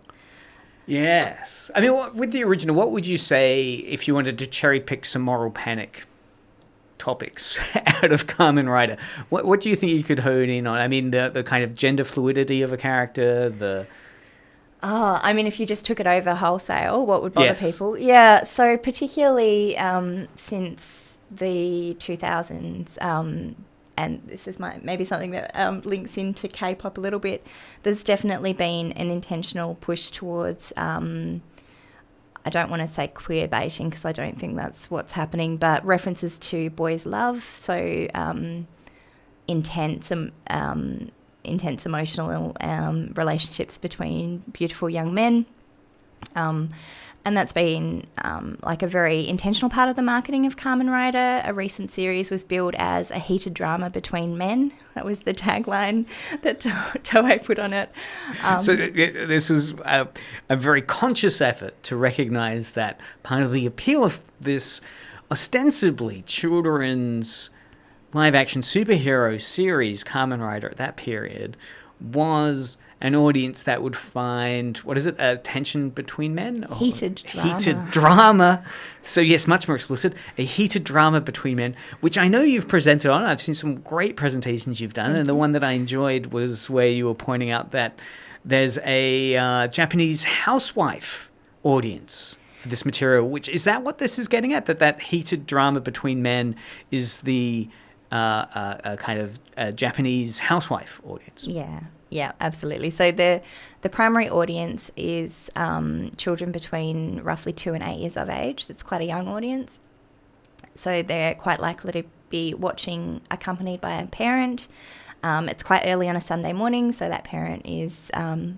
[SPEAKER 4] Yes. I mean, with the original, what would you say if you wanted to cherry pick some moral panic topics out of Kamen Rider? What do you think you could hone in on? I mean, the kind of gender fluidity of a character, the...
[SPEAKER 6] Oh, I mean, if you just took it over wholesale, what would bother
[SPEAKER 4] Yes.
[SPEAKER 6] people? Yeah, so particularly since the 2000s, and this is maybe something that links into K-pop a little bit, there's definitely been an intentional push towards, I don't want to say queer baiting because I don't think that's what's happening, but references to boys' love, so intense emotional relationships between beautiful young men. And that's been like a very intentional part of the marketing of Kamen Rider. A recent series was billed as a heated drama between men. That was the tagline that Toei put on it.
[SPEAKER 4] So this is a very conscious effort to recognize that part of the appeal of this ostensibly children's live-action superhero series, Kamen Rider, at that period, was an audience that would find, what is it, a tension between men?
[SPEAKER 6] Heated
[SPEAKER 4] drama. So yes, much more explicit, a heated drama between men, which I know you've presented on. I've seen some great presentations you've done, and the one that I enjoyed was where you were pointing out that there's a Japanese housewife audience for this material, which, is that what this is getting at? That heated drama between men is the kind of Japanese housewife audience?
[SPEAKER 6] Yeah, absolutely. So the primary audience is children between roughly 2 and 8 years of age. So it's quite a young audience. So they're quite likely to be watching accompanied by a parent. It's quite early on a Sunday morning, so that parent is,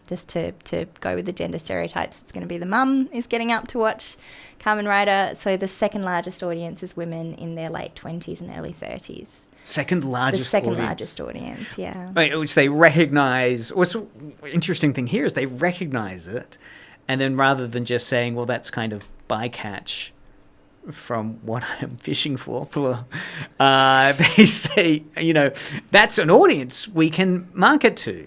[SPEAKER 6] just to go with the gender stereotypes, it's going to be the mum is getting up to watch Kamen Rider. So the second largest audience is women in their late 20s and early 30s.
[SPEAKER 4] Second largest
[SPEAKER 6] audience, yeah.
[SPEAKER 4] Right, which they recognize. What's the interesting thing here is they recognize it, and then rather than just saying, well, that's kind of bycatch from what I'm fishing for, they say, that's an audience we can market to.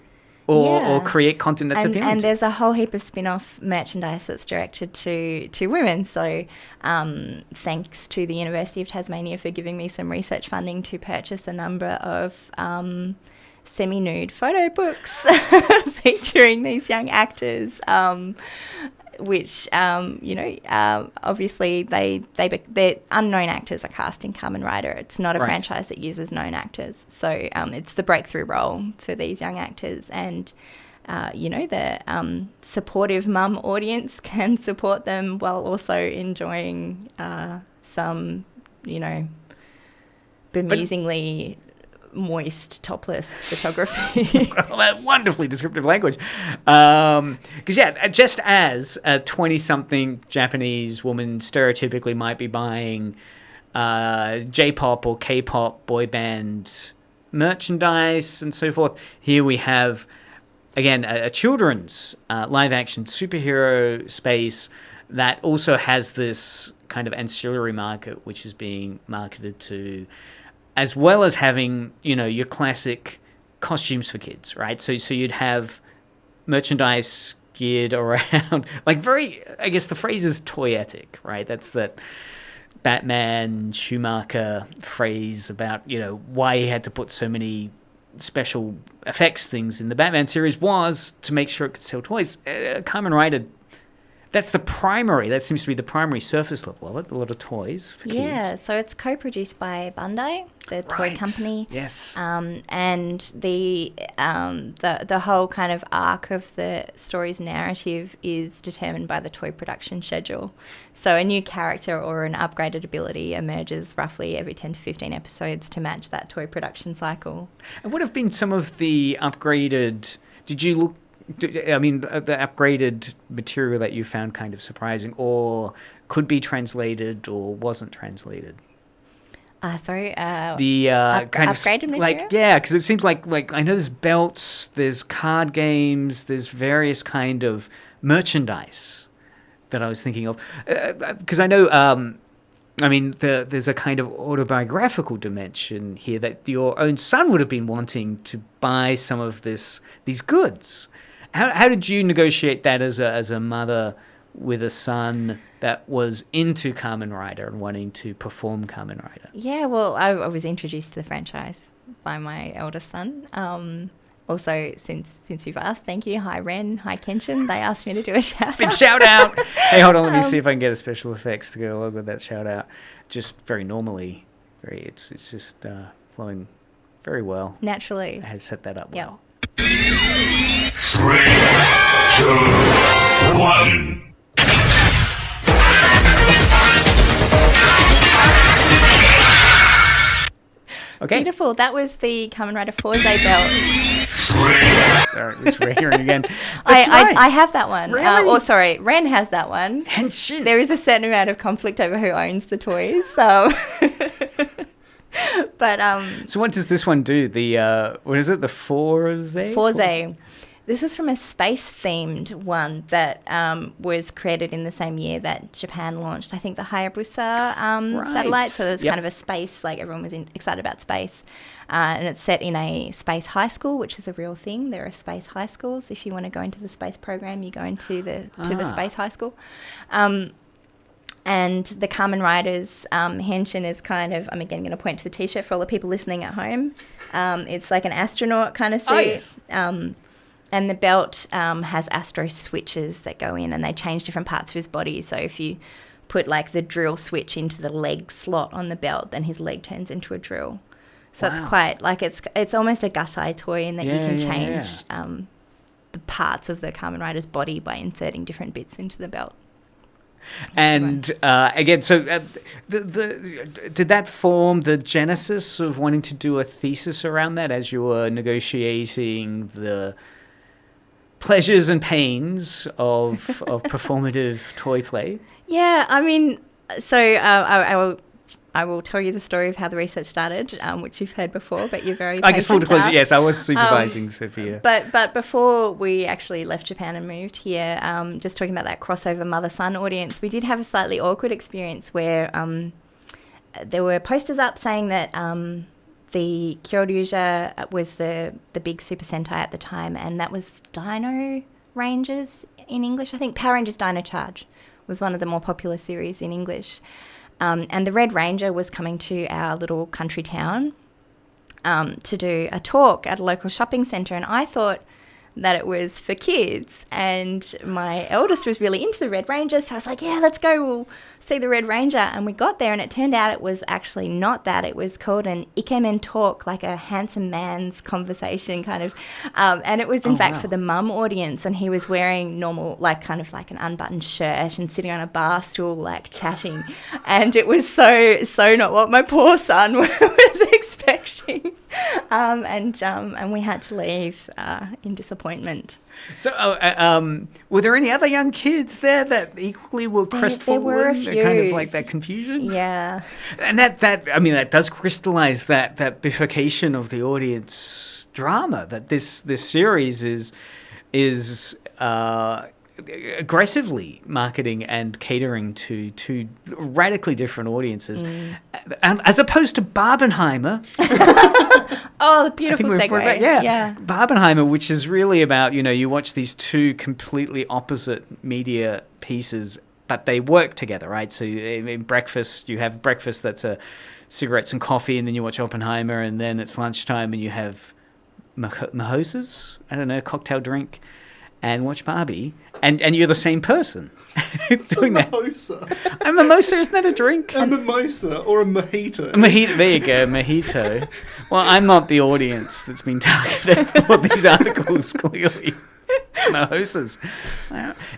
[SPEAKER 4] Or create content that's appealing
[SPEAKER 6] and
[SPEAKER 4] to.
[SPEAKER 6] There's a whole heap of spin-off merchandise that's directed to women. So thanks to the University of Tasmania for giving me some research funding to purchase a number of semi-nude photo books featuring these young actors, which, obviously they're unknown actors are cast in Kamen Rider. It's not a franchise that uses known actors. So it's the breakthrough role for these young actors. And, the supportive mum audience can support them while also enjoying some, bemusingly moist topless photography.
[SPEAKER 4] Well, that wonderfully descriptive language. Because just as a 20-something Japanese woman stereotypically might be buying J-pop or K-pop boy band merchandise and so forth, here we have, again, a children's live-action superhero space that also has this kind of ancillary market, which is being marketed to, as well as having, your classic costumes for kids, right? So you'd have merchandise geared around, like I guess the phrase is toyetic, right? That's that Batman Schumacher phrase about, why he had to put so many special effects things in the Batman series was to make sure it could sell toys. Kamen Rider, that seems to be the primary surface level of it, a lot of toys for kids.
[SPEAKER 6] Yeah, so it's co-produced by Bandai, the toy company.
[SPEAKER 4] Yes.
[SPEAKER 6] And the whole kind of arc of the story's narrative is determined by the toy production schedule. So a new character or an upgraded ability emerges roughly every 10 to 15 episodes to match that toy production cycle.
[SPEAKER 4] And what have been some of the upgraded... the upgraded material that you found kind of surprising, or could be translated, or wasn't translated?
[SPEAKER 6] The
[SPEAKER 4] kind of
[SPEAKER 6] upgraded material?
[SPEAKER 4] Because it seems like I know there's belts, there's card games, there's various kind of merchandise that I was thinking of. Because I know, there's a kind of autobiographical dimension here that your own son would have been wanting to buy some of these goods. How did you negotiate that as a mother with a son that was into Kamen Rider and wanting to perform Kamen Rider?
[SPEAKER 6] Yeah, well, I was introduced to the franchise by my eldest son, Also, since you've asked, thank you. Hi, Ren. Hi, Kenshin. They asked me to do a shout out.
[SPEAKER 4] Big shout out. Hey, hold on. Let me see if I can get a special effects to go along with that shout out. Just very normally. It's just flowing very well.
[SPEAKER 6] Naturally.
[SPEAKER 4] I had set that up well.
[SPEAKER 12] 3, 2, 1.
[SPEAKER 4] Okay.
[SPEAKER 6] Beautiful. That was the Kamen Rider Forze belt.
[SPEAKER 4] Sorry, it's hearing again.
[SPEAKER 6] I have that one.
[SPEAKER 4] Really?
[SPEAKER 6] Sorry, Ren has that one.
[SPEAKER 4] Henshin.
[SPEAKER 6] There is a certain amount of conflict over who owns the toys. So, but
[SPEAKER 4] So what does this one do? The what is it? The Forze?
[SPEAKER 6] Forze. This is from a space-themed one that was created in the same year that Japan launched, I think, the Hayabusa satellite. So it was kind of a space, like everyone was excited about space. And it's set in a space high school, which is a real thing. There are space high schools. If you want to go into the space program, you go into the space high school. And the Kamen Riders henshin is kind of, I'm again going to point to the T-shirt for all the people listening at home. It's like an astronaut kind of suit.
[SPEAKER 4] Oh, yes.
[SPEAKER 6] And the belt has astro switches that go in and they change different parts of his body. So if you put like the drill switch into the leg slot on the belt, then his leg turns into a drill. So it's quite like it's almost a Gasai toy in that you can change the parts of the Kamen Rider's body by inserting different bits into the belt.
[SPEAKER 4] And again, so did that form the genesis of wanting to do a thesis around that as you were negotiating the pleasures and pains of performative toy play?
[SPEAKER 6] Yeah, I mean, so I will tell you the story of how the research started, which you've heard before, but you're very patient.
[SPEAKER 4] I guess full disclosure, yes, I was supervising Sophia.
[SPEAKER 6] But before we actually left Japan and moved here, just talking about that crossover mother-son audience, we did have a slightly awkward experience where there were posters up saying that the Kyoryuja was the big Super Sentai at the time, and that was Dino Rangers in English. I think Power Rangers Dino Charge was one of the more popular series in English. And the Red Ranger was coming to our little country town to do a talk at a local shopping centre, and I thought that it was for kids, and my eldest was really into the Red Ranger, so I was like, yeah, let's go, we'll see the Red Ranger. And we got there and it turned out it was actually not that. It was called an ikemen talk, like a handsome man's conversation kind of, and it was in fact for the mum audience, and he was wearing normal, like kind of like an unbuttoned shirt and sitting on a bar stool like chatting, and it was so not what my poor son was expecting. And we had to leave in disappointment.
[SPEAKER 4] So, were there any other young kids there that equally were crestfallen?
[SPEAKER 6] There were a few.
[SPEAKER 4] Kind of like that confusion?
[SPEAKER 6] Yeah.
[SPEAKER 4] And that does crystallize that bifurcation of the audience drama, that this series is aggressively marketing and catering to two radically different audiences, and as opposed to Barbenheimer.
[SPEAKER 6] Oh, the beautiful segue.
[SPEAKER 4] Yeah. Barbenheimer, which is really about, you watch these two completely opposite media pieces, but they work together, right? So in breakfast, you have breakfast that's cigarettes and coffee, and then you watch Oppenheimer, and then it's lunchtime and you have mimosas, cocktail drink, and watch Barbie, and you're the same person doing that.
[SPEAKER 5] Mimosa.
[SPEAKER 4] A mimosa, isn't that a drink?
[SPEAKER 5] A mimosa or a mojito.
[SPEAKER 4] A mojito, there you go, mojito. Well, I'm not the audience that's been targeted for these articles, clearly. Mimosas.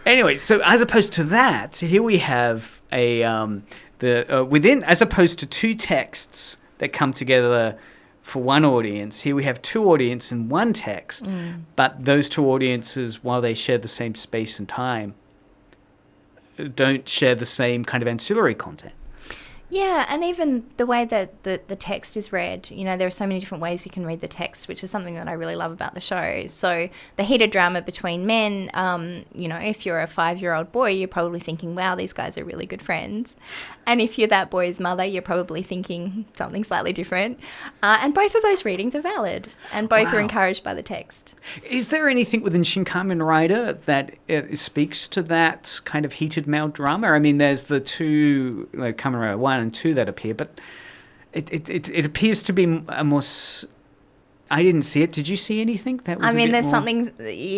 [SPEAKER 4] Anyway, so as opposed to that, here we have as opposed to two texts that come together for one audience, here we have two audiences in one text, but those two audiences, while they share the same space and time, don't share the same kind of ancillary content.
[SPEAKER 6] Yeah, and even the way that the text is read, there are so many different ways you can read the text, which is something that I really love about the show. So the heated drama between men, if you're a 5-year-old boy, you're probably thinking, wow, these guys are really good friends. And if you're that boy's mother, you're probably thinking something slightly different. And both of those readings are valid, and both are encouraged by the text.
[SPEAKER 4] Is there anything within Shin Kamen Rider that speaks to that kind of heated male drama? I mean, there's the two, like Kamen Rider 1 and 2 that appear, but it appears to be a more I didn't see it. Did you see anything that was?
[SPEAKER 6] I mean, there's
[SPEAKER 4] more...
[SPEAKER 6] something,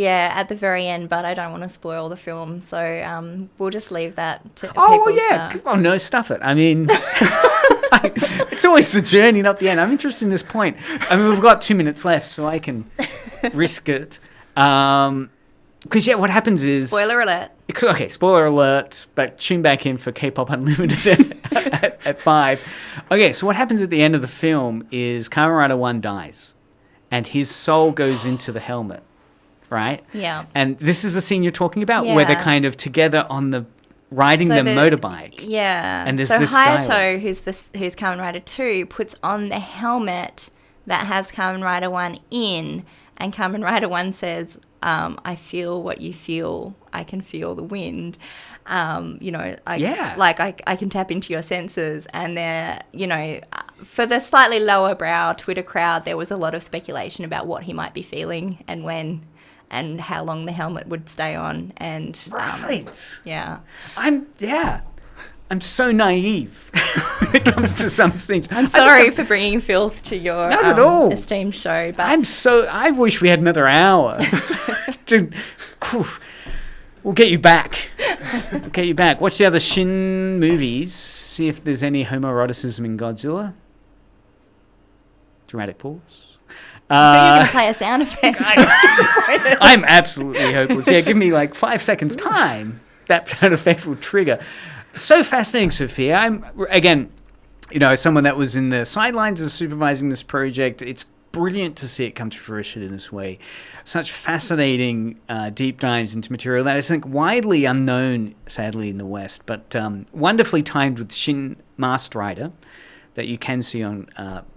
[SPEAKER 6] at the very end, but I don't want to spoil the film, so we'll just leave that to.
[SPEAKER 4] Oh no, stuff it. I mean, it's always the journey, not the end. I'm interested in this point. I mean, we've got 2 minutes left, so I can risk it. Because what happens is
[SPEAKER 6] spoiler alert.
[SPEAKER 4] Okay, spoiler alert. But tune back in for K-pop Unlimited at 5. Okay, so what happens at the end of the film is Kamen Rider 1 dies. And his soul goes into the helmet, right?
[SPEAKER 6] Yeah.
[SPEAKER 4] And this is the scene you're talking about, where they're kind of together on the riding the motorbike.
[SPEAKER 6] Yeah.
[SPEAKER 4] And there's
[SPEAKER 6] so
[SPEAKER 4] this
[SPEAKER 6] Hayato,
[SPEAKER 4] dialogue.
[SPEAKER 6] who's Kamen Rider 2, puts on the helmet that has Kamen Rider 1 in, and Kamen Rider 1 says, I feel what you feel. I can feel the wind. I can tap into your senses. And there, for the slightly lower brow Twitter crowd, there was a lot of speculation about what he might be feeling and when and how long the helmet would stay on. And
[SPEAKER 4] I'm so naive when it comes to some scenes.
[SPEAKER 6] I'm sorry for bringing filth to your
[SPEAKER 4] not at all.
[SPEAKER 6] esteemed show. But
[SPEAKER 4] I wish we had another hour. We'll get you back. Watch the other Shin movies. See if there's any homoeroticism in Godzilla. Dramatic pause.
[SPEAKER 6] You're going to play a sound effect.
[SPEAKER 4] I'm absolutely hopeless. Yeah, give me like 5 seconds time. That sound effect will trigger. So fascinating, Sophia. I'm, again, someone that was in the sidelines of supervising this project. It's brilliant to see it come to fruition in this way. Such fascinating deep dives into material that I think widely unknown, sadly, in the West, but wonderfully timed with Shin Masked Rider that you can see on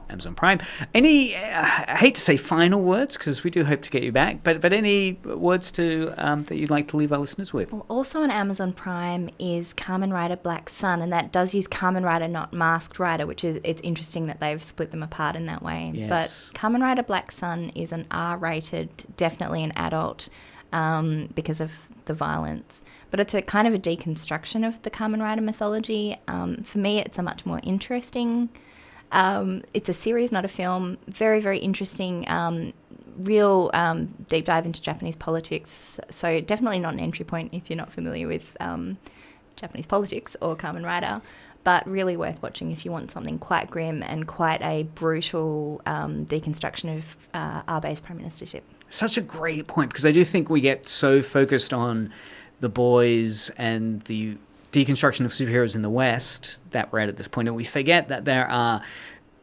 [SPEAKER 4] Amazon Prime. Any, I hate to say final words because we do hope to get you back, but any words to that you'd like to leave our listeners with?
[SPEAKER 6] Well, also on Amazon Prime is Kamen Rider Black Sun, and that does use Kamen Rider, not Masked Rider, which is, it's interesting that they've split them apart in that way.
[SPEAKER 4] Yes.
[SPEAKER 6] But Kamen Rider Black Sun is an R-rated, definitely an adult, because of the violence. But it's a kind of a deconstruction of the Kamen Rider mythology. For me, it's a much more interesting. It's a series, not a film. Very, very interesting. Real deep dive into Japanese politics. So definitely not an entry point if you're not familiar with Japanese politics or Kamen Rider. But really worth watching if you want something quite grim and quite a brutal deconstruction of Abe's prime ministership.
[SPEAKER 4] Such a great point, because I do think we get so focused on the boys and the deconstruction of superheroes in the West that we're at this point, and we forget that there are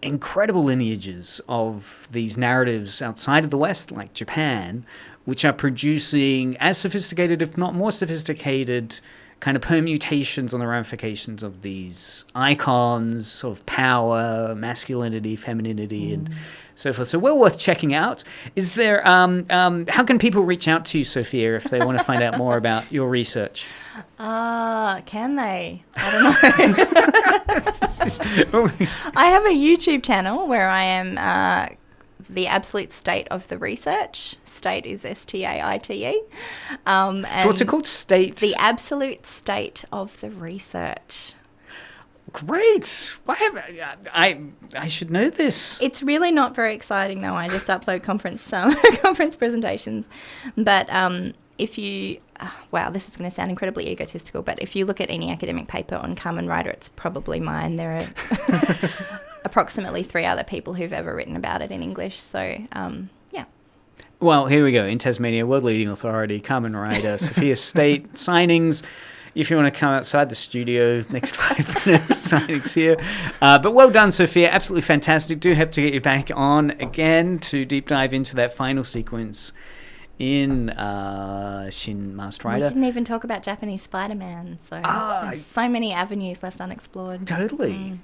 [SPEAKER 4] incredible lineages of these narratives outside of the West, like Japan, which are producing as sophisticated, if not more sophisticated, kind of permutations on the ramifications of these icons of power, masculinity, femininity, and so forth. So well worth checking out. Is there? How can people reach out to you, Sophia, if they want to find out more about your research?
[SPEAKER 6] Can they? I don't know. I have a YouTube channel where I am the absolute state of the research. Staite is Staite.
[SPEAKER 4] So what's it called? Staite?
[SPEAKER 6] The absolute state of the research.
[SPEAKER 4] Great. I should know this.
[SPEAKER 6] It's really not very exciting, though. I just upload conference presentations. But if you... wow, this is going to sound incredibly egotistical, but if you look at any academic paper on Kamen Rider, it's probably mine. There are approximately 3 other people who've ever written about it in English. So, yeah.
[SPEAKER 4] Well, here we go. In Tasmania, world leading authority, Kamen Rider, Sophia Staite, signings. If you want to come outside the studio, next 5 minutes, signings here. But well done, Sophia. Absolutely fantastic. Do hope to get you back on again to deep dive into that final sequence in Shin Masked Rider.
[SPEAKER 6] We didn't even talk about Japanese Spider-Man, so there's so many avenues left unexplored.
[SPEAKER 4] Totally.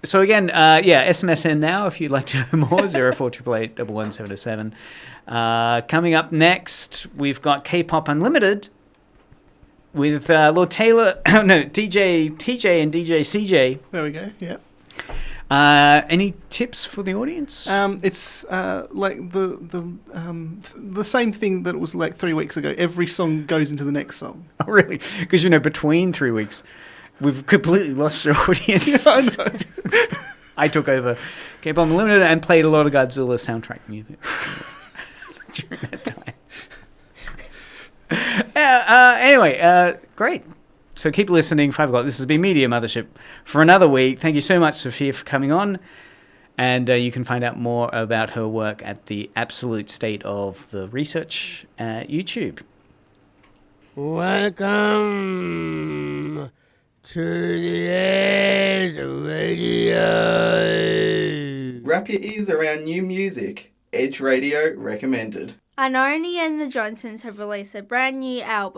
[SPEAKER 4] So again, SMSN now if you'd like to know more, 0488 11707. Coming up next, we've got K-Pop Unlimited with Lord Taylor, DJ TJ and DJ CJ.
[SPEAKER 5] There we go, yeah.
[SPEAKER 4] Any tips for the audience?
[SPEAKER 5] It's like the same thing that it was like 3 weeks ago. Every song goes into the next song.
[SPEAKER 4] Oh, really? Because, between 3 weeks, we've completely lost our audience.
[SPEAKER 5] Yeah, I know.
[SPEAKER 4] I took over K-Pop Unlimited and played a lot of Godzilla soundtrack music during that time. Anyway, great. So keep listening. 5 o'clock. This has been Media Mothership for another week. Thank you so much, Sophia, for coming on. And you can find out more about her work at the Absolute State of the Research at YouTube.
[SPEAKER 8] Welcome to the Edge Radio.
[SPEAKER 13] Wrap your ears around new music. Edge Radio recommended.
[SPEAKER 14] Anoni and the Johnsons have released a brand new album.